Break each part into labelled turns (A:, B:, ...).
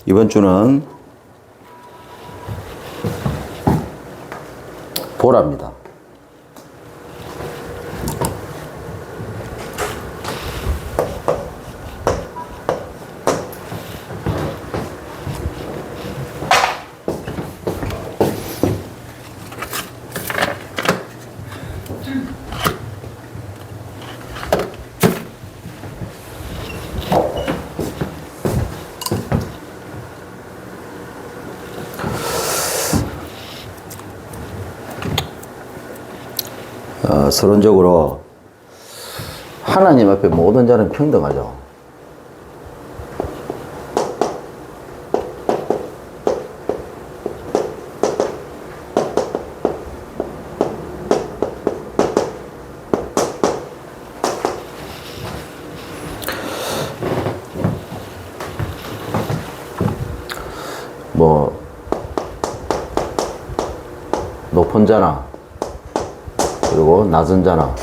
A: 이번 주는 보라입니다. 서론적으로 하나님 앞에 모든 자는 평등하죠. 뭐 높은 자나 그리고 낮은 자나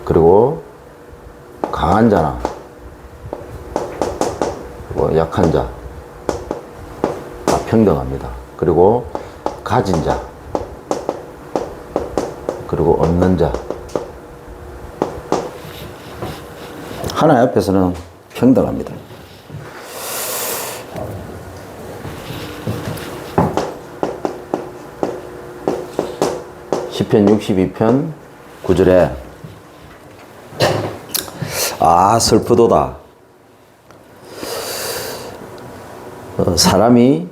A: 그리고 강한 자나 그리고 약한 자 다 평등합니다. 그리고 가진 자 그리고 없는 자 하나님 앞에서는 평등합니다. 시편 62편 9절에 슬프도다. 사람이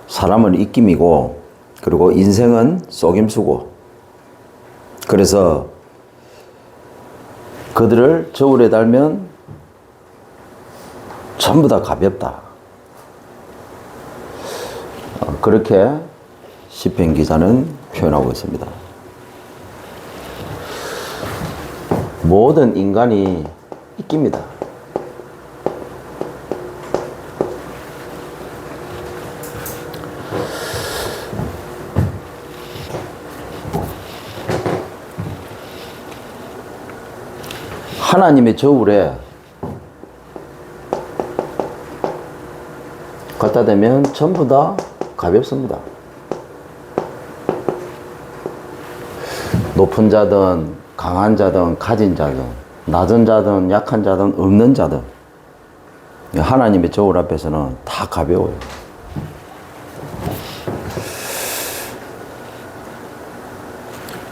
A: 사람을 입김이고 그리고 인생은 속임수고 그래서 그들을 저울에 달면 전부 다 가볍다. 그렇게 시편 기자는 표현하고 있습니다. 모든 인간이 입깁니다. 하나님의 저울에 갖다 대면 전부 다 가볍습니다. 높은 자든 강한 자든 가진 자든 낮은 자든 약한 자든 없는 자든 하나님의 저울 앞에서는 다 가벼워요.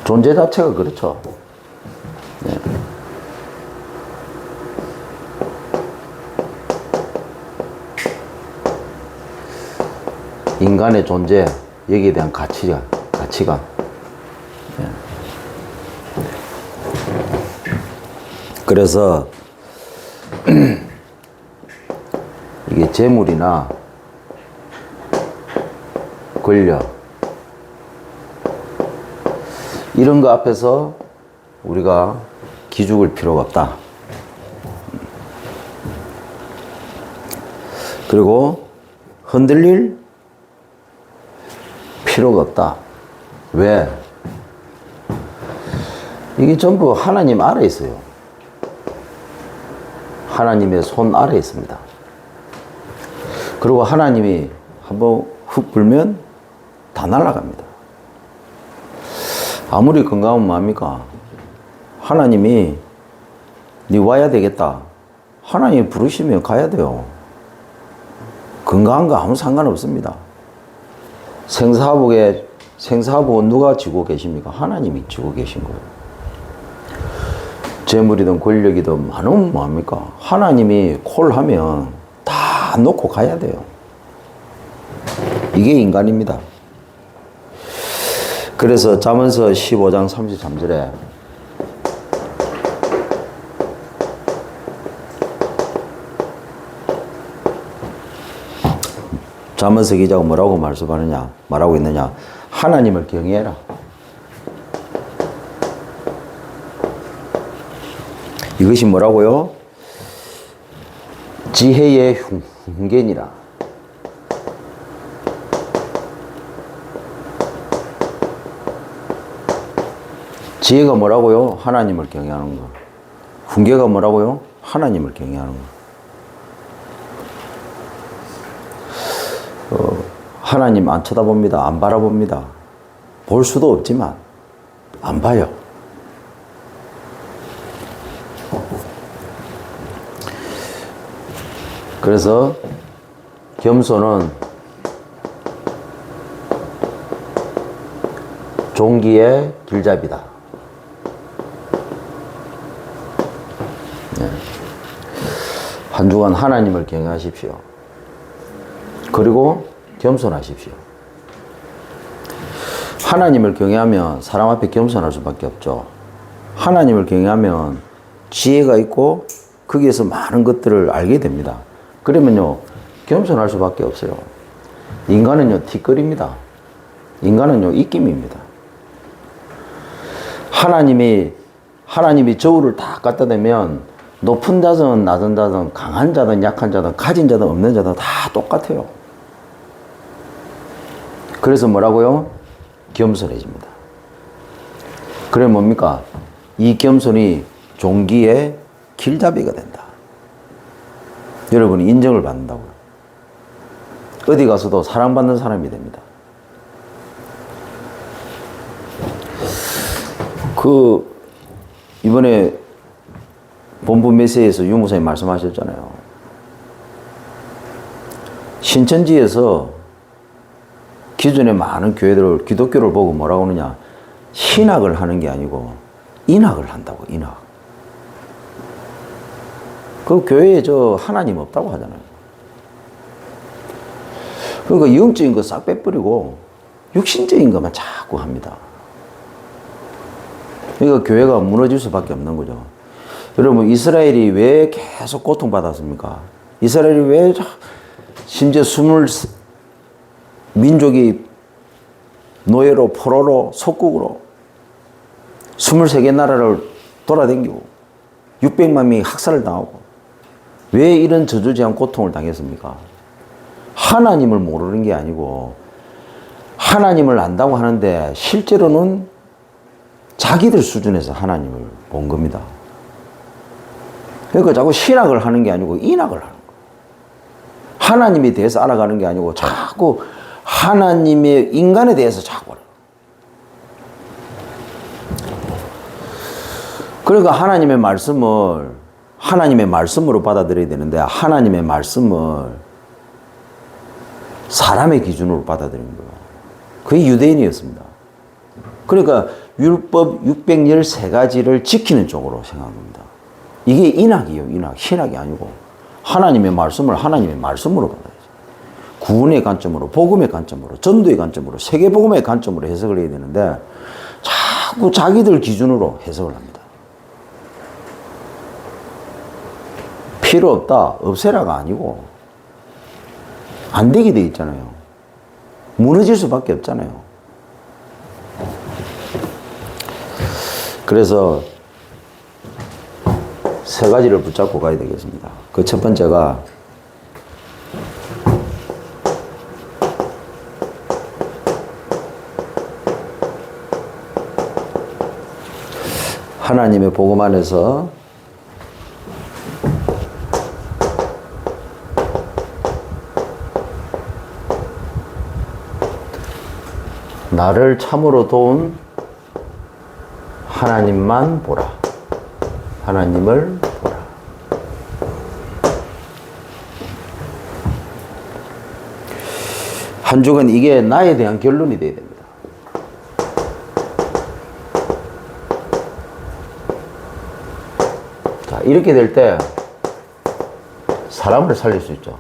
A: 존재 자체가 그렇죠. 네. 인간의 존재, 여기에 대한 가치관. 네. 그래서 이게 재물이나 권력 이런 거 앞에서 우리가 기죽을 필요가 없다. 그리고 흔들릴 필요가 없다. 왜? 이게 전부 하나님 아래에 있어요. 하나님의 손 아래에 있습니다. 그리고 하나님이 한번 훅 불면 다 날아갑니다. 아무리 건강하면 뭐합니까? 하나님이 네 와야 되겠다. 하나님이 부르시면 가야 돼요. 건강한 거 아무 상관없습니다. 생사하고 누가 지고 계십니까? 하나님이 지고 계신 거예요. 재물이든 권력이든 많으면 뭐합니까? 하나님이 콜하면 다 놓고 가야 돼요. 이게 인간입니다. 그래서 잠언서 15장 33절에 잠언서 기자가 뭐라고 말하고 있느냐? 하나님을 경외해라. 이것이 뭐라고요? 지혜의 흉계니라. 지혜가 뭐라고요? 하나님을 경외하는 거. 훈계가 뭐라고요? 하나님을 경외하는 거. 하나님 안 쳐다봅니다. 안 바라봅니다. 볼 수도 없지만 안 봐요. 그래서 겸손은 종기의 길잡이다. 네. 한 주간 하나님을 경외하십시오. 그리고 겸손하십시오. 하나님을 경외하면 사람 앞에 겸손할 수밖에 없죠. 하나님을 경외하면 지혜가 있고 거기에서 많은 것들을 알게 됩니다. 그러면요, 겸손할 수밖에 없어요. 인간은요, 뒷거리입니다. 인간은요, 입김입니다. 하나님이 저울을 다 갖다 대면 높은 자든 낮은 자든 강한 자든 약한 자든 가진 자든 없는 자든 다 똑같아요. 그래서 뭐라고요? 겸손해집니다. 그래 뭡니까? 이 겸손이 종기의 길잡이가 된다. 여러분이 인정을 받는다고요. 어디 가서도 사랑받는 사람이 됩니다. 이번에 본부 메시지에서 유목사님 말씀하셨잖아요. 신천지에서 기존의 많은 교회들을, 기독교를 보고 뭐라고 하느냐, 신학을 하는 게 아니고 인학을 한다고. 인학. 그 교회에 하나님 없다고 하잖아요. 그러니까 영적인 거 싹 빼버리고 육신적인 것만 자꾸 합니다. 그러니까 교회가 무너질 수밖에 없는 거죠. 여러분, 이스라엘이 왜 계속 고통받았습니까? 이스라엘이 왜 심지어 민족이 노예로, 포로로, 속국으로 23개 나라를 돌아다니고 600만 명이 학살을 당하고 왜 이런 저주지한 고통을 당했습니까? 하나님을 모르는 게 아니고 하나님을 안다고 하는데 실제로는 자기들 수준에서 하나님을 본 겁니다. 그러니까 자꾸 신학을 하는 게 아니고 인학을 하는 거예요. 하나님에 대해서 알아가는 게 아니고 자꾸 하나님의 인간에 대해서 자꾸 알아요. 그러니까 하나님의 말씀으로 받아들여야 되는데 하나님의 말씀을 사람의 기준으로 받아들이는 거예요. 그게 유대인이었습니다. 그러니까 율법 613가지를 지키는 쪽으로 생각한 겁니다. 이게 인학이에요. 인학. 신학이 아니고 하나님의 말씀을 하나님의 말씀으로 받아야죠. 구원의 관점으로, 복음의 관점으로, 전도의 관점으로, 세계복음의 관점으로 해석을 해야 되는데 자꾸 자기들 기준으로 해석을 합니다. 필요 없다, 없애라가 아니고 안 되게 돼 있잖아요. 무너질 수밖에 없잖아요. 그래서 세 가지를 붙잡고 가야 되겠습니다. 그 첫 번째가 하나님의 복음 안에서 나를 참으로 도운 하나님만 보라. 하나님을 보라. 한 주간 이게 나에 대한 결론이 되어야 됩니다. 자, 이렇게 될 때 사람을 살릴 수 있죠.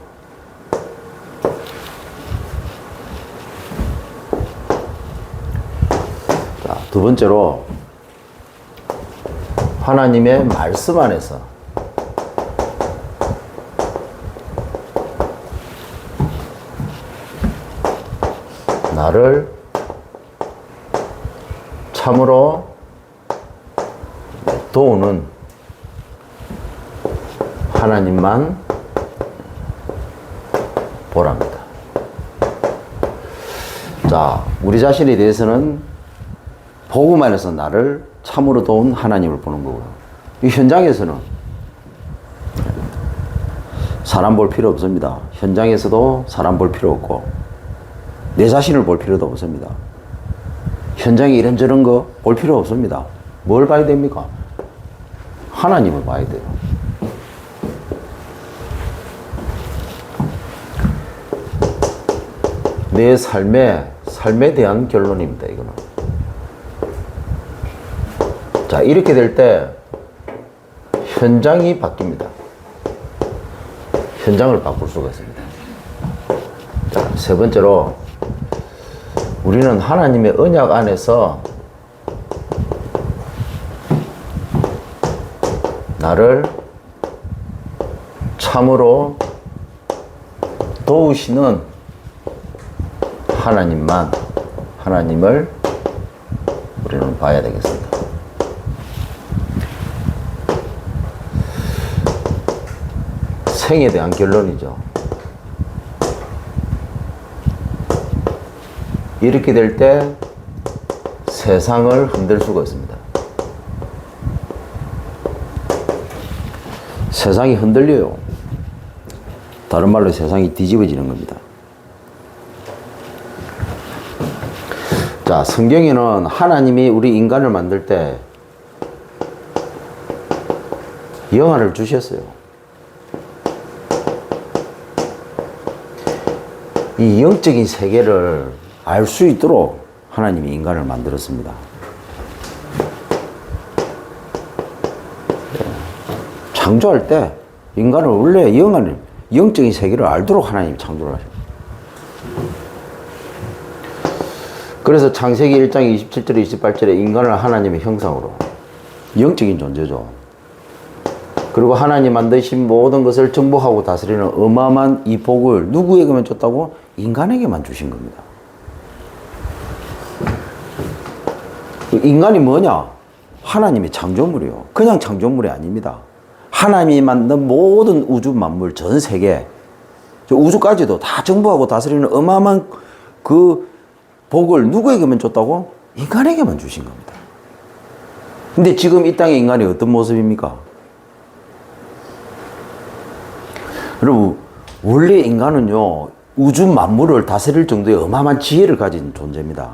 A: 자, 두 번째로 하나님의 말씀 안에서 나를 참으로 도우는 하나님만 보랍니다. 자, 우리 자신에 대해서는 복음 안에서 나를 참으로 도운 하나님을 보는 거고요. 이 현장에서는 사람 볼 필요 없습니다. 현장에서도 사람 볼 필요 없고 내 자신을 볼 필요도 없습니다. 현장에 이런저런 거 볼 필요 없습니다. 뭘 봐야 됩니까? 하나님을 봐야 돼요. 내 삶에 대한 결론입니다, 이거는. 자, 이렇게 될 때 현장이 바뀝니다. 현장을 바꿀 수가 있습니다. 자, 세 번째로 우리는 하나님의 언약 안에서 나를 참으로 도우시는 하나님을 우리는 봐야 되겠습니다. 생에 대한 결론이죠. 이렇게 될 때 세상을 흔들 수가 있습니다. 세상이 흔들려요. 다른 말로 세상이 뒤집어지는 겁니다. 자, 성경에는 하나님이 우리 인간을 만들 때 영안을 주셨어요. 이 영적인 세계를 알 수 있도록 하나님이 인간을 만들었습니다. 창조할 때 인간을 원래 영적인 세계를 알도록 하나님이 창조를 하셨어요. 그래서 창세기 1장 27절에 28절에 인간을 하나님의 형상으로, 영적인 존재죠. 그리고 하나님 만드신 모든 것을 정복하고 다스리는 어마어마한 이 복을 누구에게만 줬다고? 인간에게만 주신 겁니다. 인간이 뭐냐? 하나님의 창조물이요. 그냥 창조물이 아닙니다. 하나님이 만든 모든 우주 만물 전 세계, 저 우주까지도 다 정복하고 다스리는 어마어마한 그 복을 누구에게만 줬다고? 인간에게만 주신 겁니다. 근데 지금 이 땅의 인간이 어떤 모습입니까? 여러분, 원래 인간은요, 우주 만물을 다스릴 정도의 어마어마한 지혜를 가진 존재입니다.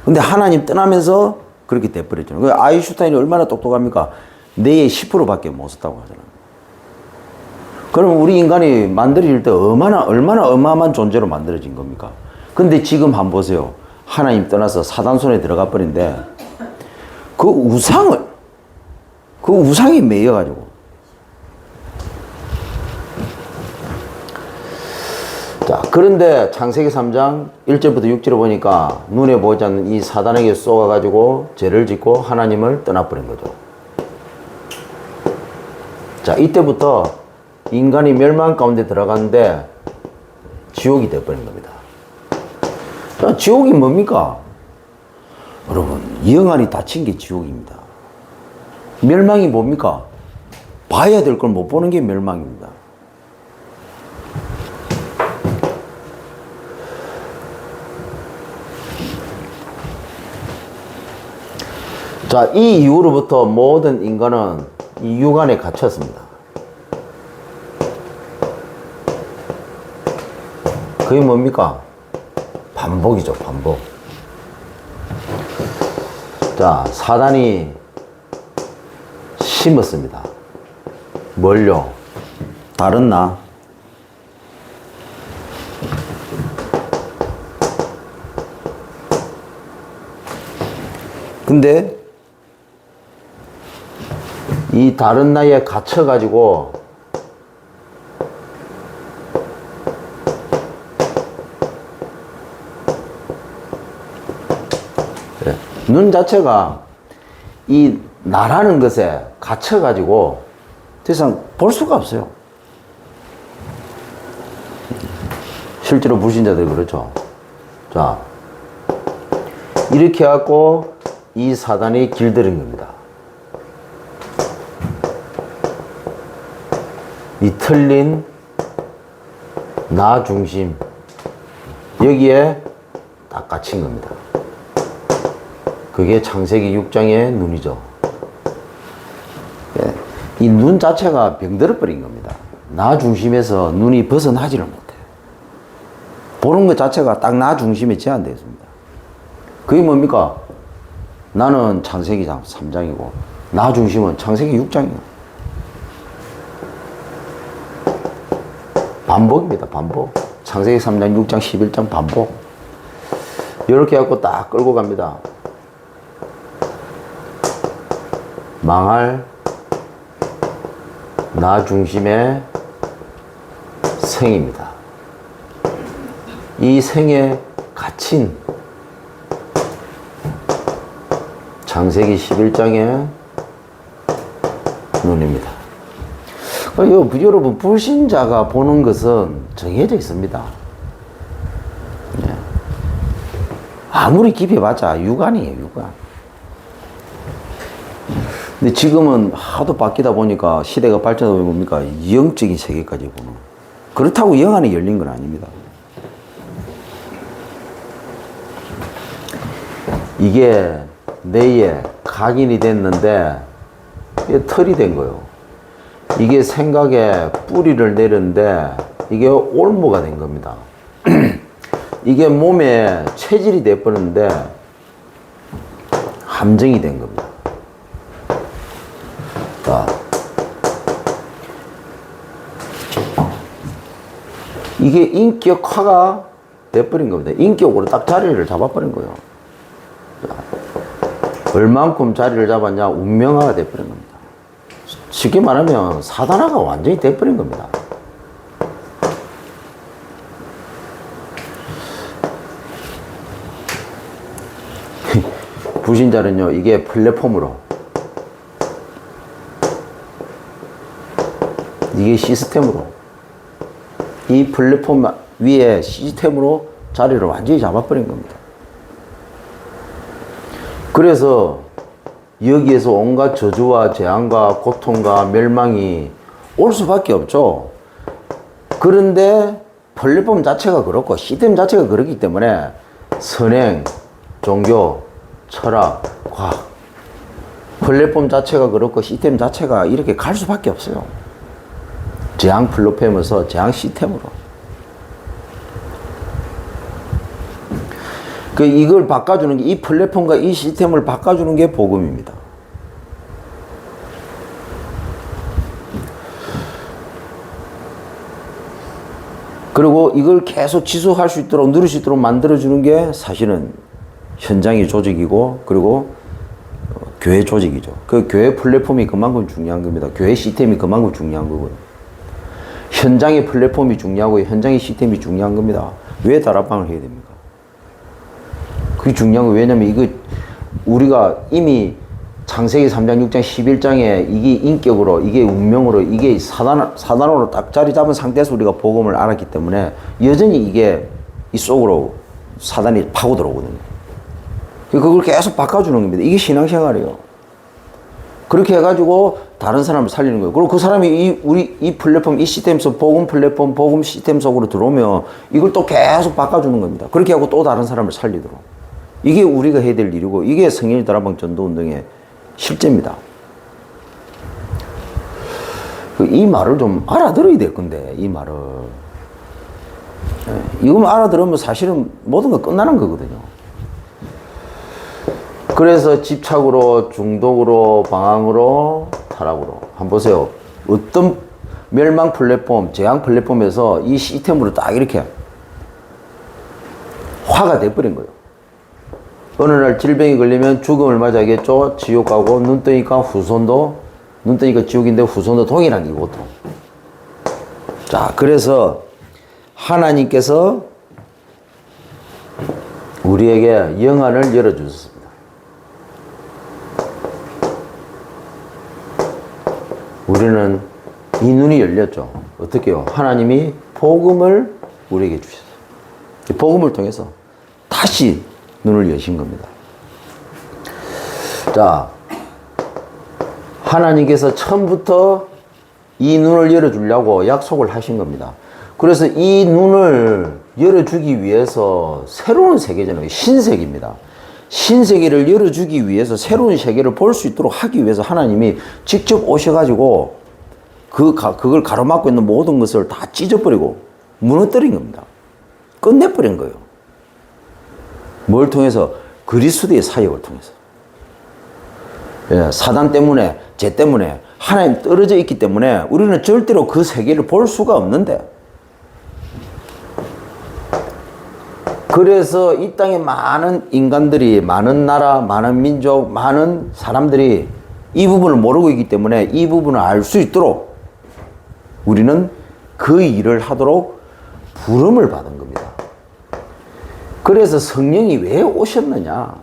A: 근데 하나님 떠나면서 그렇게 돼버렸잖아요. 아인슈타인이 얼마나 똑똑합니까? 뇌의 10%밖에 못 썼다고 하잖아요. 그럼 우리 인간이 만들어질 때 얼마나 어마어마한 존재로 만들어진 겁니까? 근데 지금 한번 보세요. 하나님 떠나서 사단 손에 들어가 버린데 그 우상이 매여가지고. 자, 그런데 창세기 3장 1절부터 6절을 보니까 눈에 보이지 않는 이 사단에게 쏘아가지고 죄를 짓고 하나님을 떠나버린 거죠. 자, 이때부터 인간이 멸망 가운데 들어갔는데 지옥이 되어버린 겁니다. 자, 지옥이 뭡니까? 여러분, 영안이 닫힌 게 지옥입니다. 멸망이 뭡니까? 봐야 될 걸 못 보는 게 멸망입니다. 자, 이 이후로부터 모든 인간은 이 육안에 갇혔습니다. 그게 뭡니까? 반복이죠, 반복. 자, 사단이 심었습니다. 뭘요? 다른 나. 근데 이 다른 나에 갇혀가지고 눈 자체가 이 나라는 것에 갇혀가지고 더 이상 볼 수가 없어요. 실제로 불신자들 그렇죠. 자, 이렇게 해갖고 이 사단이 길들인 겁니다. 이 틀린 나 중심, 여기에 딱 갇힌 겁니다. 그게 창세기 6장의 눈이죠. 이 눈 자체가 병들어 버린 겁니다. 나 중심에서 눈이 벗어나지를 못해요. 보는 것 자체가 딱 나 중심에 제한되어 있습니다. 그게 뭡니까? 나는 창세기 3장이고 나 중심은 창세기 6장이에요. 반복입니다. 반복. 창세기 3장, 6장, 11장 반복. 이렇게 해갖고 딱 끌고 갑니다. 망할 나 중심의 생입니다. 이 생에 갇힌 창세기 11장의 눈입니다. 여러분, 불신자가 보는 것은 정해져 있습니다. 아무리 깊이 봤자 유관이에요, 유관. 근데 지금은 하도 바뀌다 보니까 시대가 발전하다 보니 뭡니까? 영적인 세계까지 보는. 그렇다고 영 안에 열린 건 아닙니다. 이게 뇌에 각인이 됐는데 이게 털이 된 거예요. 이게 생각에 뿌리를 내렸는데 이게 올무가 된 겁니다. 이게 몸에 체질이 돼버렸는데 함정이 된 겁니다. 자, 이게 인격화가 돼버린 겁니다. 인격으로 딱 자리를 잡아버린 거예요. 자, 얼만큼 자리를 잡았냐? 운명화가 돼버린 겁니다. 쉽게 말하면 사단화가 완전히 돼버린 겁니다. 불신자는요, 이게 플랫폼으로, 이게 시스템으로, 이 플랫폼 위에 시스템으로 자리를 완전히 잡아버린 겁니다. 그래서 여기에서 온갖 저주와 재앙과 고통과 멸망이 올 수밖에 없죠. 그런데 플랫폼 자체가 그렇고 시스템 자체가 그렇기 때문에 선행, 종교, 철학, 과학, 플랫폼 자체가 그렇고 시스템 자체가 이렇게 갈 수밖에 없어요. 재앙 플랫폼에서 재앙 시스템으로. 이걸 바꿔주는 게, 이 플랫폼과 이 시스템을 바꿔주는 게 복음입니다. 그리고 이걸 계속 지속할 수 있도록, 누릴 수 있도록 만들어주는 게 사실은 현장의 조직이고, 그리고 교회 조직이죠. 그 교회 플랫폼이 그만큼 중요한 겁니다. 교회 시스템이 그만큼 중요한 거고요. 현장의 플랫폼이 중요하고, 현장의 시스템이 중요한 겁니다. 왜 다락방을 해야 됩니까? 그게 중요한 거예요. 왜냐면 이거 우리가 이미 창세기 3장, 6장, 11장에 이게 인격으로, 이게 운명으로, 이게 사단으로 딱 자리 잡은 상태에서 우리가 복음을 알았기 때문에 여전히 이게 이 속으로 사단이 파고 들어오거든요. 그걸 계속 바꿔주는 겁니다. 이게 신앙생활이에요. 그렇게 해가지고 다른 사람을 살리는 거예요. 그리고 그 사람이 우리 이 플랫폼, 이 시스템에서 복음 플랫폼, 복음 시스템 속으로 들어오면 이걸 또 계속 바꿔주는 겁니다. 그렇게 하고 또 다른 사람을 살리도록. 이게 우리가 해야 될 일이고, 이게 성령의 다락방 전도운동의 실제입니다. 이 말을 좀 알아들어야 될 건데, 이 말을. 이거만 알아들으면 사실은 모든 거 끝나는 거거든요. 그래서 집착으로, 중독으로, 방황으로, 타락으로. 한번 보세요. 어떤 멸망 플랫폼, 재앙 플랫폼에서 이 시스템으로 딱 이렇게 화가 돼버린 거예요. 어느 날 질병이 걸리면 죽음을 맞이하겠죠. 지옥 가고, 눈 뜨니까 후손도, 눈 뜨니까 지옥인데 후손도 동일한 이 고통. 자, 그래서 하나님께서 우리에게 영안을 열어주셨습니다. 우리는 이 눈이 열렸죠. 어떻게요? 하나님이 복음을 우리에게 주셨어요. 이 복음을 통해서 다시 눈을 여신 겁니다. 자, 하나님께서 처음부터 이 눈을 열어주려고 약속을 하신 겁니다. 그래서 이 눈을 열어주기 위해서 새로운 세계잖아요. 신세계입니다. 신세계를 열어주기 위해서 새로운 세계를 볼 수 있도록 하기 위해서 하나님이 직접 오셔가지고 그걸 가로막고 있는 모든 것을 다 찢어버리고 무너뜨린 겁니다. 끝내버린 거예요. 뭘 통해서? 그리스도의 사역을 통해서. 예, 사단 때문에, 죄 때문에, 하나님 떨어져 있기 때문에 우리는 절대로 그 세계를 볼 수가 없는데, 그래서 이 땅에 많은 인간들이, 많은 나라, 많은 민족, 많은 사람들이 이 부분을 모르고 있기 때문에 이 부분을 알 수 있도록 우리는 그 일을 하도록 부름을 받은 겁니다. 그래서 성령이 왜 오셨느냐?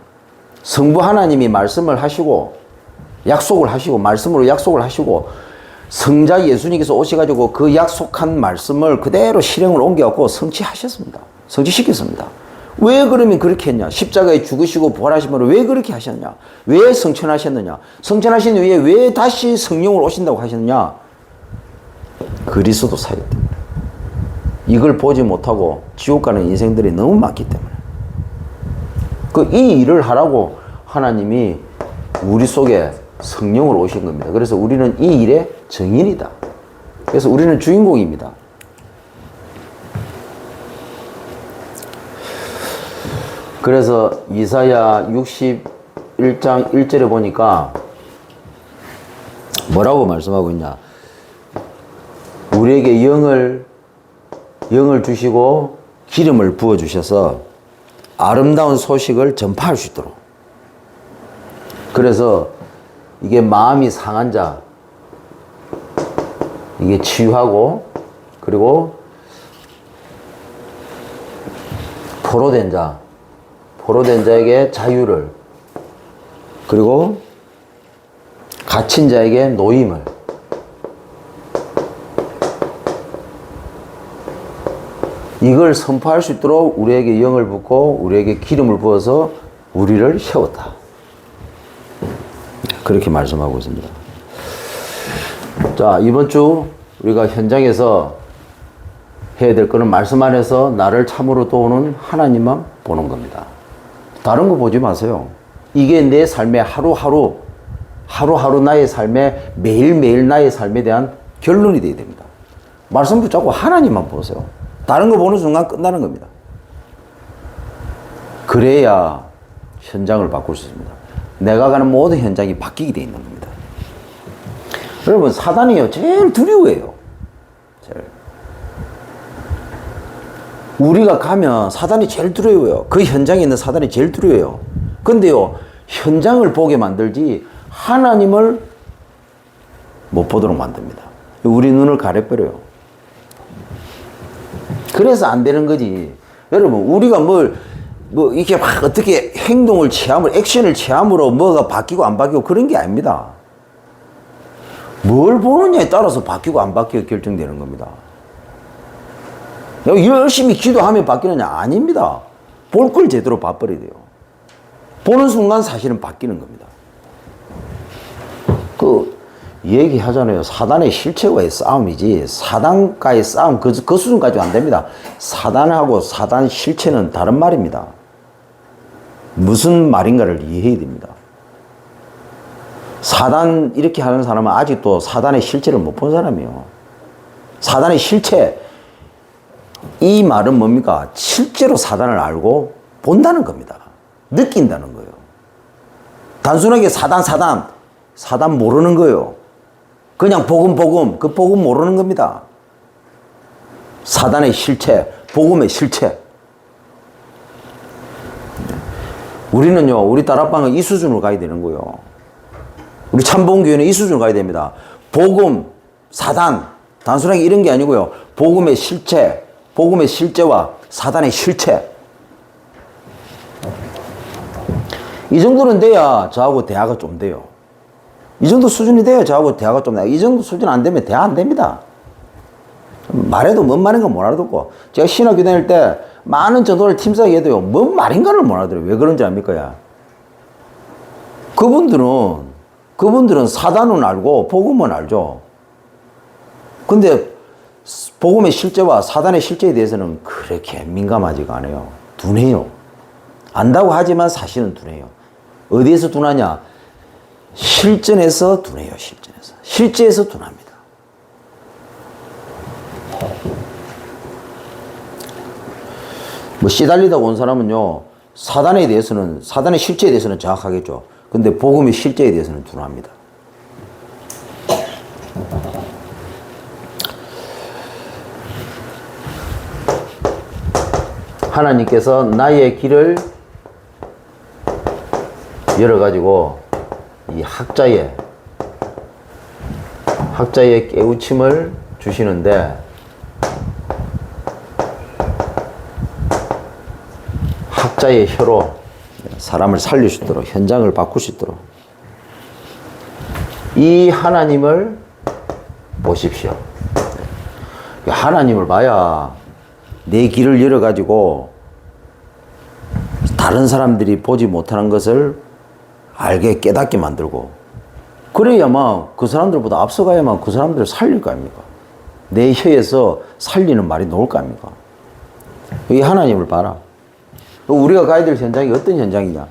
A: 성부 하나님이 말씀을 하시고 약속을 하시고 말씀으로 약속을 하시고 성자 예수님께서 오셔가지고 그 약속한 말씀을 그대로 실행을 옮겨갖고 성취하셨습니다. 성취시켰습니다. 왜 그러면 그렇게 했냐? 십자가에 죽으시고 부활하시면 왜 그렇게 하셨냐? 왜 성천하셨느냐? 성천하신 후에 왜 다시 성령을 오신다고 하셨느냐? 그리스도 사역 때문에. 이걸 보지 못하고 지옥 가는 인생들이 너무 많기 때문에. 이 일을 하라고 하나님이 우리 속에 성령을 오신 겁니다. 그래서 우리는 이 일의 증인이다. 그래서 우리는 주인공입니다. 그래서 이사야 61장 1절에 보니까 뭐라고 말씀하고 있냐? 우리에게 영을 주시고 기름을 부어 주셔서 아름다운 소식을 전파할 수 있도록. 그래서 이게 마음이 상한 자, 이게 치유하고, 그리고 포로된 자에게 자유를, 그리고 갇힌 자에게 노임을, 이걸 선포할 수 있도록 우리에게 영을 붓고 우리에게 기름을 부어서 우리를 세웠다. 그렇게 말씀하고 있습니다. 자, 이번 주 우리가 현장에서 해야 될 거는 말씀 안에서 나를 참으로 도우는 하나님만 보는 겁니다. 다른 거 보지 마세요. 이게 내 삶의 하루하루 나의 삶에 매일매일 나의 삶에 대한 결론이 되어야 됩니다. 말씀 붙잡고 하나님만 보세요. 다른 거 보는 순간 끝나는 겁니다. 그래야 현장을 바꿀 수 있습니다. 내가 가는 모든 현장이 바뀌게 되어 있는 겁니다. 여러분, 사단이요, 제일 두려워해요. 제일. 우리가 가면 사단이 제일 두려워요. 그 현장에 있는 사단이 제일 두려워요. 근데요, 현장을 보게 만들지 하나님을 못 보도록 만듭니다. 우리 눈을 가려버려요. 그래서 안 되는 거지. 여러분, 우리가 이렇게 막 어떻게 행동을 취함으로, 액션을 취함으로 뭐가 바뀌고 안 바뀌고 그런 게 아닙니다. 뭘 보느냐에 따라서 바뀌고 안 바뀌고 결정되는 겁니다. 열심히 기도하면 바뀌느냐? 아닙니다. 볼 걸 제대로 봐버려야 돼요. 보는 순간 사실은 바뀌는 겁니다. 얘기하잖아요. 사단의 실체와의 싸움이지, 사단과의 싸움, 그 수준까지는 안 됩니다. 사단하고 사단 실체는 다른 말입니다. 무슨 말인가를 이해해야 됩니다. 사단 이렇게 하는 사람은 아직도 사단의 실체를 못 본 사람이에요. 사단의 실체, 이 말은 뭡니까? 실제로 사단을 알고 본다는 겁니다. 느낀다는 거예요. 단순하게 사단 모르는 거예요. 그냥 복음, 그 복음 모르는 겁니다. 사단의 실체, 복음의 실체. 우리는요, 우리 다락방은 이 수준으로 가야 되는 거예요. 우리 참복음교회는 이 수준으로 가야 됩니다. 복음, 사단, 단순하게 이런 게 아니고요. 복음의 실체, 복음의 실제와 사단의 실체. 이 정도는 돼야 저하고 대화가 좀 돼요. 이 정도 수준이 돼야 저하고 대화가 좀 나요. 이 정도 수준 안 되면 대화 안 됩니다. 말해도 뭔 말인가 못 알아듣고. 제가 신학교 다닐 때 많은 전도를 팀사에 해도요, 뭔 말인가를 못 알아들어요. 왜 그런지 압니까? 야? 그분들은 사단은 알고 복음은 알죠. 근데 복음의 실제와 사단의 실제에 대해서는 그렇게 민감하지가 않아요. 둔해요. 안다고 하지만 사실은 둔해요. 어디에서 둔하냐? 실전에서 둔해요. 실제에서 둔합니다. 뭐 시달리다 온 사람은요, 사단의 실체에 대해서는 정확하겠죠. 근데 복음의 실제에 대해서는 둔합니다. 하나님께서 나의 길을 열어가지고 이 학자의 깨우침을 주시는데, 학자의 혀로 사람을 살릴 수 있도록, 현장을 바꿀 수 있도록 이 하나님을 보십시오. 하나님을 봐야 내 길을 열어가지고 다른 사람들이 보지 못하는 것을 알게 깨닫게 만들고, 그래야만 그 사람들보다 앞서가야만 그 사람들을 살릴 거 아닙니까? 내 혀에서 살리는 말이 나올 거 아닙니까? 이 하나님을 봐라. 우리가 가야 될 현장이 어떤 현장이냐?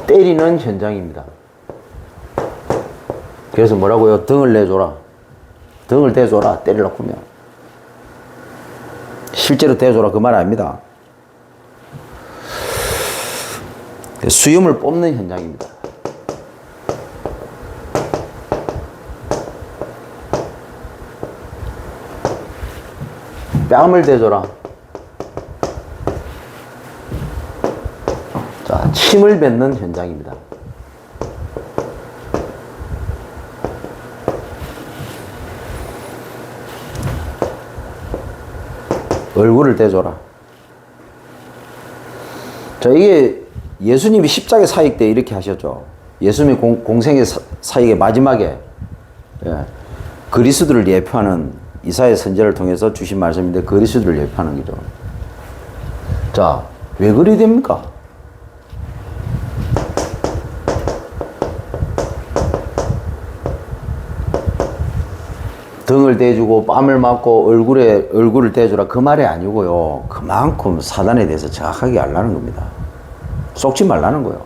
A: 때리는 현장입니다. 그래서 뭐라고요? 등을 내줘라. 등을 대줘라. 때리려고 하면. 실제로 대줘라. 그 말 아닙니다. 수염을 뽑는 현장입니다. 뺨을 대줘라. 자, 침을 뱉는 현장입니다. 얼굴을 대줘라. 자, 이게 예수님이 십자가 사역 때 이렇게 하셨죠. 예수님이 공생의 사역의 마지막에, 예, 그리스도를 예표하는 이사야 선지자를 통해서 주신 말씀인데, 그리스도를 예표하는 거죠. 자, 왜 그리 됩니까? 등을 대주고 뺨을 맞고 얼굴을 대주라, 그 말이 아니고요. 그만큼 사단에 대해서 정확하게 알라는 겁니다. 속지 말라는 거예요.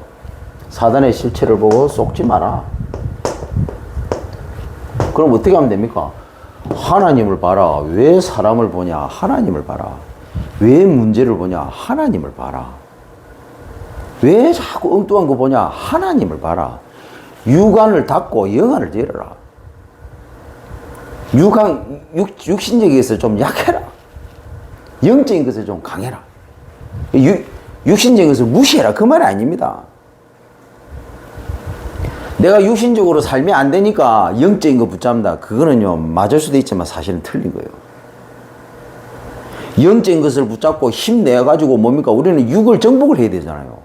A: 사단의 실체를 보고 속지 마라. 그럼 어떻게 하면 됩니까? 하나님을 봐라. 왜 사람을 보냐? 하나님을 봐라. 왜 문제를 보냐? 하나님을 봐라. 왜 자꾸 엉뚱한 거 보냐? 하나님을 봐라. 육안을 닫고 영안을 열어라. 육신적인 것을 좀 약해라. 영적인 것을 좀 강해라. 육신적인 것을 무시해라. 그 말이 아닙니다. 내가 육신적으로 살면 안 되니까 영적인 거 붙잡는다. 그거는요, 맞을 수도 있지만 사실은 틀린 거예요. 영적인 것을 붙잡고 힘내가지고 뭡니까? 우리는 육을 정복을 해야 되잖아요.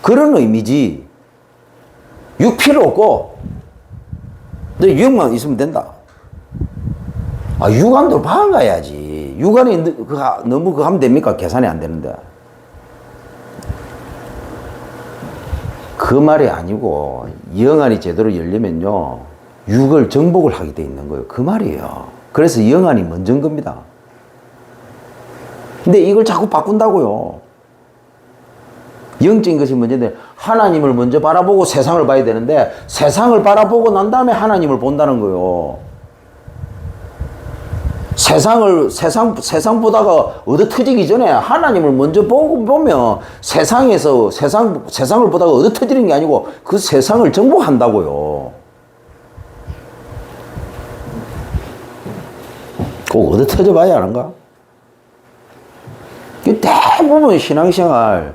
A: 그런 의미지. 육 필요 없고, 너 육만 있으면 된다. 아, 육안도 봐가야지. 육안이 너무 그거 하면 됩니까? 계산이 안 되는데. 그 말이 아니고, 영안이 제대로 열리면요, 육을 정복을 하게 돼 있는 거예요. 그 말이에요. 그래서 영안이 먼저인 겁니다. 근데 이걸 자꾸 바꾼다고요. 영적인 것이 먼저인데, 하나님을 먼저 바라보고 세상을 봐야 되는데, 세상을 바라보고 난 다음에 하나님을 본다는 거예요. 세상 보다가 얻어 터지기 전에 하나님을 먼저 보면 세상을 보다가 얻어 터지는 게 아니고 그 세상을 정복한다고요. 꼭 얻어 터져 봐야 하는가? 대부분 신앙생활,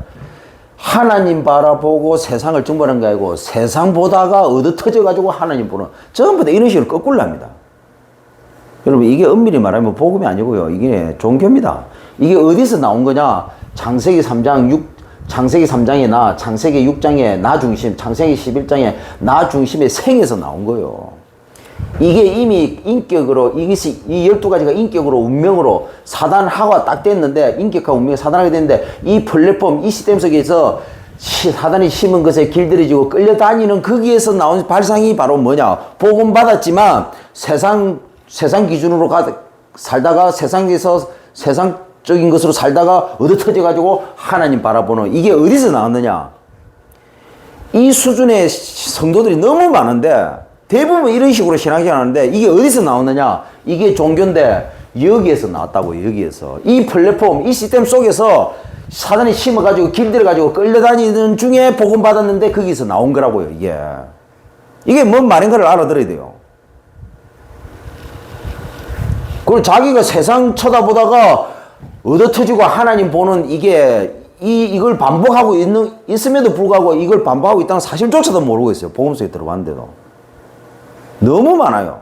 A: 하나님 바라보고 세상을 정복하는 게 아니고 세상 보다가 얻어 터져가지고 하나님 보는, 전부 다 이런 식으로 거꾸로 합니다. 여러분, 이게 엄밀히 말하면 복음이 아니고요. 이게 종교입니다. 이게 어디서 나온 거냐? 창세기 3장에 창세기 6장에 나 중심, 창세기 11장에 나 중심의 생에서 나온 거예요. 이게 이미 인격으로, 이 12가지가 인격으로, 운명으로 사단하고 딱 됐는데, 인격하고 운명이 사단하게 됐는데, 이 플랫폼, 이 시스템 속에서 사단이 심은 것에 길들여지고 끌려다니는 거기에서 나온 발상이 바로 뭐냐? 복음 받았지만 세상 기준으로 살다가 세상에서 세상적인 것으로 살다가 얻어 터져가지고 하나님 바라보는, 이게 어디서 나왔느냐? 이 수준의 성도들이 너무 많은데 대부분 이런 식으로 신앙생활 하는데 이게 어디서 나오느냐? 이게 종교인데 여기에서 나왔다고, 여기에서. 이 플랫폼, 이 시스템 속에서 사단이 심어가지고 길들여가지고 끌려다니는 중에 복음 받았는데 거기서 나온 거라고요, 이게. 이게 뭔 말인 걸 알아들어야 돼요. 그리고 자기가 세상 쳐다보다가 얻어터지고 하나님 보는 이걸 반복하고 있음에도 불구하고 이걸 반복하고 있다는 사실조차도 모르고 있어요. 복음 속에 들어봤는데도. 너무 많아요.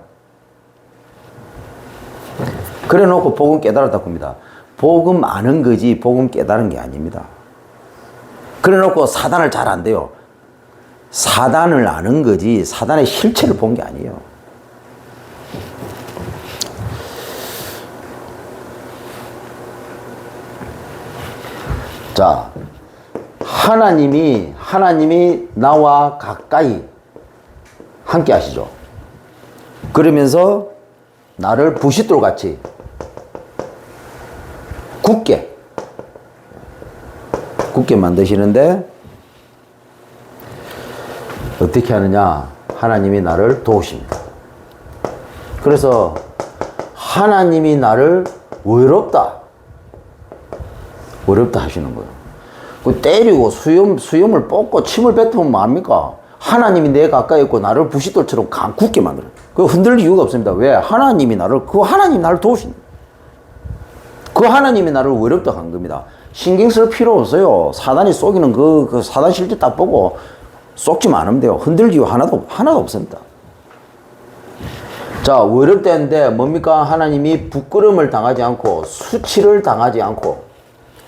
A: 그래 놓고 복음 깨달았다고 합니다. 복음 아는 거지 복음 깨달은 게 아닙니다. 그래 놓고 사단을 잘 안 돼요. 사단을 아는 거지 사단의 실체를 본 게 아니에요. 자, 하나님이 나와 가까이 함께 하시죠. 그러면서 나를 부싯돌 같이 굳게 만드시는데 어떻게 하느냐? 하나님이 나를 도우십니다. 그래서 하나님이 나를 외롭다 하시는 거예요. 그 때리고 수염을 뽑고 침을 뱉으면 뭐합니까? 하나님이 내 가까이 있고 나를 부싯돌처럼 굳게 만들어요. 그 흔들릴 이유가 없습니다. 왜? 하나님이 나를 도우신다. 그 하나님이 나를 외롭다 한 겁니다. 신경 쓸 필요 없어요. 사단이 쏘기는 그 사단 실제 딱 보고 쏘지만 않으면 돼요. 흔들릴 이유 하나도 없습니다. 자, 외롭다는데 뭡니까? 하나님이 부끄러움을 당하지 않고 수치를 당하지 않고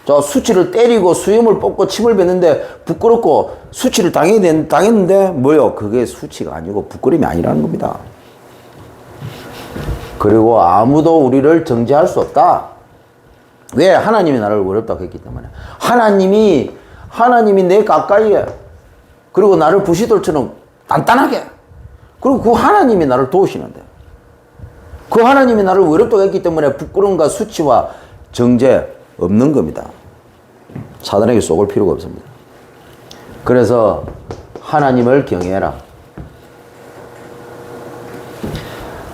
A: 저 수치를 때리고 수염을 뽑고 침을 뱉는데 부끄럽고 수치를 당했는데 뭐요? 그게 수치가 아니고 부끄러움이 아니라는 겁니다. 그리고 아무도 우리를 정죄할 수 없다. 왜? 하나님이 나를 외롭다고 했기 때문에. 하나님이 내 가까이에 그리고 나를 부싯돌처럼 단단하게 그리고 그 하나님이 나를 도우시는데 그 하나님이 나를 외롭다고 했기 때문에 부끄러움과 수치와 정죄 없는 겁니다. 사단에게 쏘을 필요가 없습니다. 그래서 하나님을 경외해라.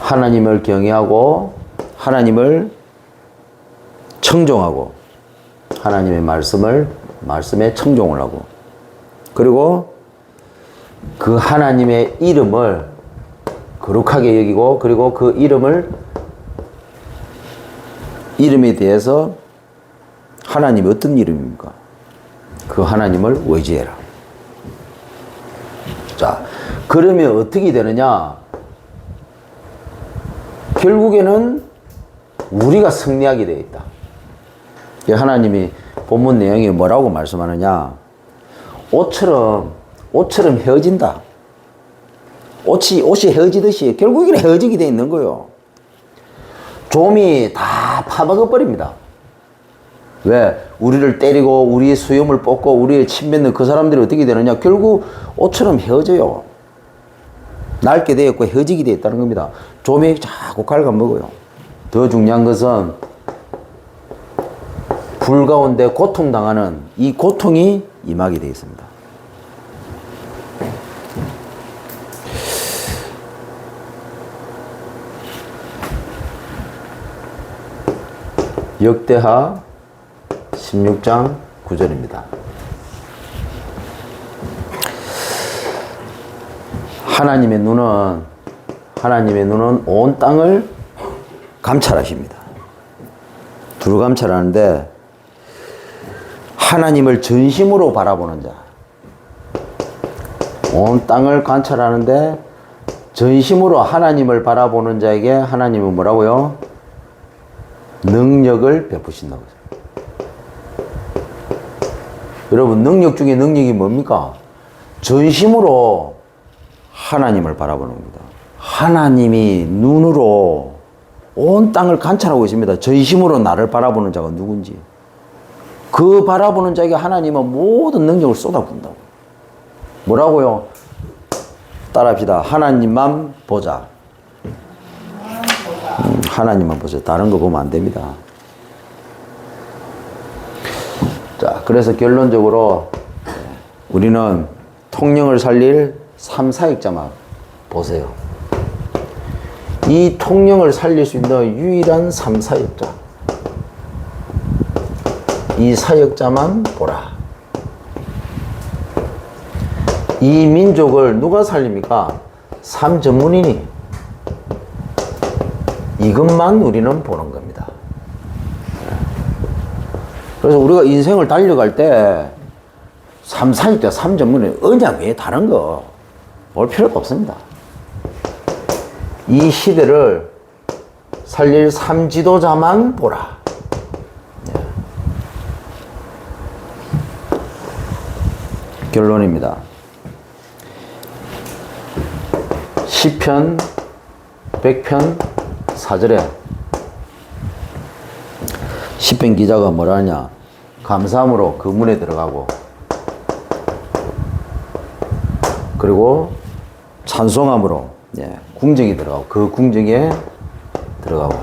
A: 하나님을 경외하고 하나님을 청종하고 하나님의 말씀에 청종을 하고 그리고 그 하나님의 이름을 거룩하게 여기고 그리고 그 이름에 대해서 하나님이 어떤 이름입니까? 그 하나님을 의지해라. 자, 그러면 어떻게 되느냐? 결국에는 우리가 승리하게 되어 있다. 하나님이 본문 내용이 뭐라고 말씀하느냐? 옷처럼 헤어진다. 옷이 헤어지듯이 결국에는 헤어지게 되어 있는 거예요. 좀이 다 파먹어버립니다. 왜? 우리를 때리고 우리의 수염을 뽑고 우리의 침 뱉는 그 사람들이 어떻게 되느냐? 결국 옷처럼 헤어져요. 낡게 되었고 헤어지게 되어 있다는 겁니다. 좀이 자꾸 갉아먹어요. 더 중요한 것은 불 가운데 고통당하는 이 고통이 임하게 되어 있습니다. 역대하 16장 9절입니다. 하나님의 눈은 온 땅을 감찰하십니다. 두루 감찰하는데 하나님을 전심으로 바라보는 자, 온 땅을 관찰하는데 전심으로 하나님을 바라보는 자에게 하나님은 뭐라고요? 능력을 베푸신다고 했어요. 여러분, 능력 중에 능력이 뭡니까? 전심으로 하나님을 바라보는 겁니다. 하나님이 눈으로 온 땅을 관찰하고 있습니다. 전심으로 나를 바라보는 자가 누군지. 그 바라보는 자에게 하나님은 모든 능력을 쏟아붓는다고. 뭐라고요? 따라합시다. 하나님만 보자. 하나님만 보자. 다른 거 보면 안 됩니다. 자, 그래서 결론적으로 우리는 통영을 살릴 3, 4역자만 보세요. 이 통영을 살릴 수 있는 유일한 3사역자. 이 사역자만 보라. 이 민족을 누가 살립니까? 삶 전문인이. 이것만 우리는 보는 겁니다. 그래서 우리가 인생을 달려갈 때 삶 사역자, 삶 전문인, 언약 외에 다른 거 볼 필요도 없습니다. 이 시대를 살릴 삶 지도자만 보라. 결론입니다. 시편 100편 4절에 시편 기자가 뭐라 하냐, 감사함으로 그 문에 들어가고, 그리고 찬송함으로 궁정이 들어가고, 그 궁정에 들어가고,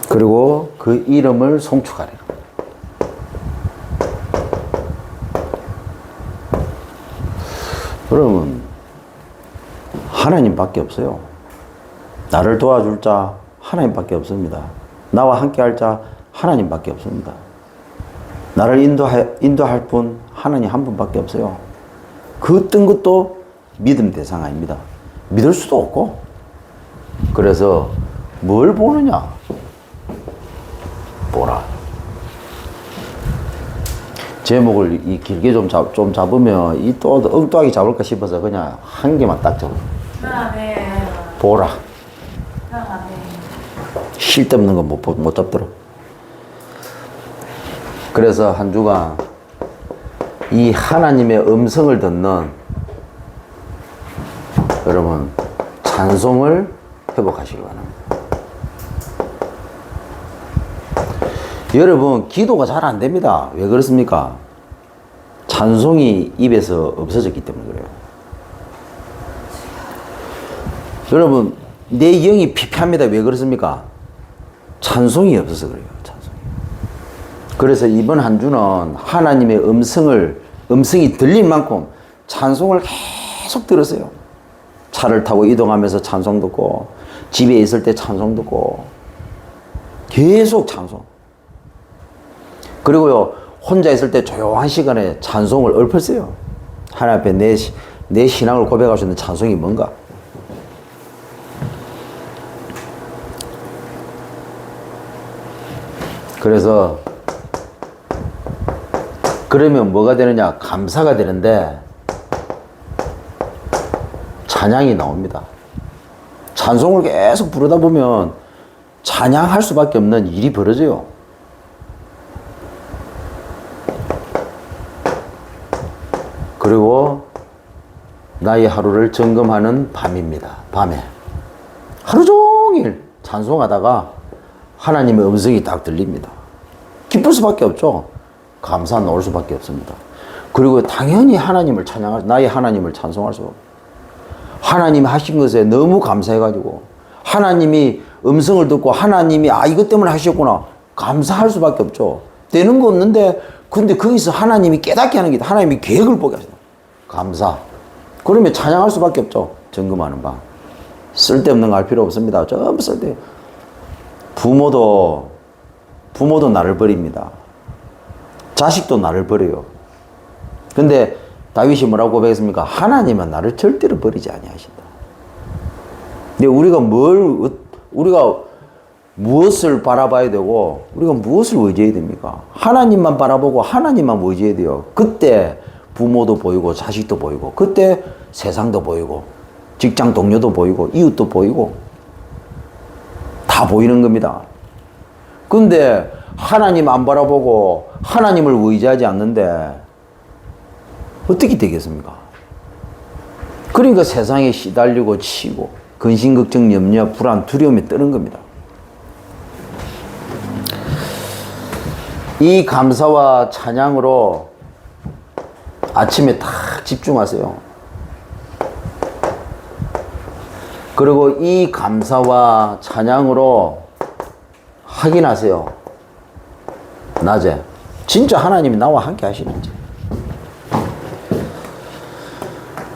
A: 그리고 그 이름을 송축하리라. 여러분, 하나님밖에 없어요. 나를 도와줄 자 하나님밖에 없습니다. 나와 함께 할 자 하나님밖에 없습니다. 나를 인도할 분 하나님 한 분밖에 없어요. 그 어떤 것도 믿음 대상 아닙니다. 믿을 수도 없고. 그래서 뭘 보느냐? 보라. 제목을 이 길게 좀 잡으면 이 또 엉뚱하게 잡을까 싶어서 그냥 한 개만 딱 잡아. 보라. 쓸데없는 거 못 잡더라. 그래서 한 주간 이 하나님의 음성을 듣는 여러분 찬송을 회복하시기 바랍니다. 여러분 기도가 잘 안 됩니다. 왜 그렇습니까? 찬송이 입에서 없어졌기 때문에 그래요. 여러분 내 영이 피폐합니다. 왜 그렇습니까? 찬송이 없어서 그래요. 찬송이. 그래서 이번 한 주는 하나님의 음성이 들릴 만큼 찬송을 계속 들으세요. 차를 타고 이동하면서 찬송 듣고, 집에 있을 때 찬송 듣고, 계속 찬송. 그리고요, 혼자 있을 때 조용한 시간에 찬송을 읊으세요. 하나님 앞에 내 신앙을 고백할 수 있는 찬송이 뭔가? 그래서 그러면 뭐가 되느냐? 감사가 되는데 찬양이 나옵니다. 찬송을 계속 부르다 보면 찬양할 수밖에 없는 일이 벌어져요. 그리고 나의 하루를 점검하는 밤입니다. 밤에 하루 종일 찬송하다가 하나님의 음성이 딱 들립니다. 기쁠 수밖에 없죠. 감사 나올 수밖에 없습니다. 그리고 당연히 하나님을 나의 하나님을 찬송할 수 없고, 하나님이 하신 것에 너무 감사해가지고 하나님이 음성을 듣고 하나님이 이것 때문에 하셨구나 감사할 수밖에 없죠. 되는 거 없는데 근데 거기서 하나님이 깨닫게 하는 게 하나님이 계획을 보게 하시다. 감사. 그러면 찬양할 수밖에 없죠. 점검하는 방. 쓸데없는 거 할 필요 없습니다. 전부 쓸데. 부모도 나를 버립니다. 자식도 나를 버려요. 근데 다윗이 뭐라고 고백했습니까? 하나님은 나를 절대로 버리지 아니하신다. 근데 우리가 무엇을 바라봐야 되고 우리가 무엇을 의지해야 됩니까? 하나님만 바라보고 하나님만 의지해야 돼요. 그때 부모도 보이고 자식도 보이고, 그때 세상도 보이고 직장 동료도 보이고 이웃도 보이고 다 보이는 겁니다. 근데 하나님 안 바라보고 하나님을 의지하지 않는데 어떻게 되겠습니까? 그러니까 세상에 시달리고 치고 근심, 걱정, 염려, 불안, 두려움에 뜨는 겁니다. 이 감사와 찬양으로 아침에 딱 집중하세요. 그리고 이 감사와 찬양으로 확인하세요. 낮에 진짜 하나님이 나와 함께 하시는지.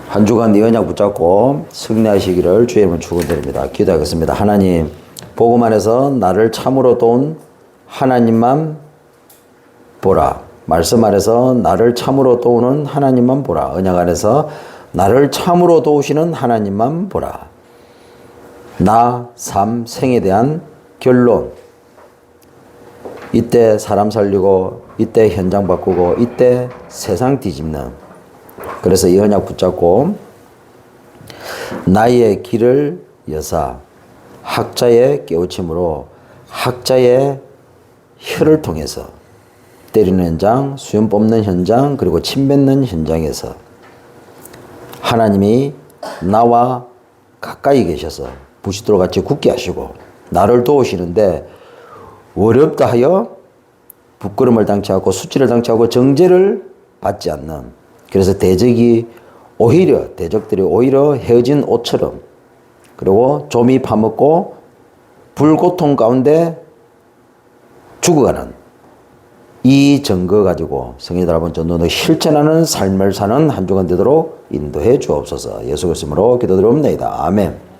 A: 한 주간 이 언약 붙잡고 승리하시기를 주의 이름으로 축원드립니다. 기도하겠습니다. 하나님, 복음 안에서 나를 참으로 도운 하나님만 보라. 말씀 안에서 나를 참으로 도우는 하나님만 보라. 언약 안에서 나를 참으로 도우시는 하나님만 보라. 나, 삶, 생에 대한 결론. 이때 사람 살리고, 이때 현장 바꾸고, 이때 세상 뒤집는. 그래서 이 언약 붙잡고 나의 길을 여사 학자의 깨우침으로 학자의 혀를 통해서 때리는 현장, 수염 뽑는 현장, 그리고 침 뱉는 현장에서 하나님이 나와 가까이 계셔서 부시도록 같이 굳게 하시고 나를 도우시는데 어렵다 하여 부끄럼을 당치 않고 수치를 당치 않고 정죄를 받지 않는, 그래서 대적들이 오히려 헤어진 옷처럼, 그리고 좀이 파먹고 불고통 가운데 죽어가는 이 증거 가지고 성인들 여러분 전도는 실천하는 삶을 사는 한 주간 되도록 인도해 주옵소서. 예수 그리스도로 기도드립니다. 아멘.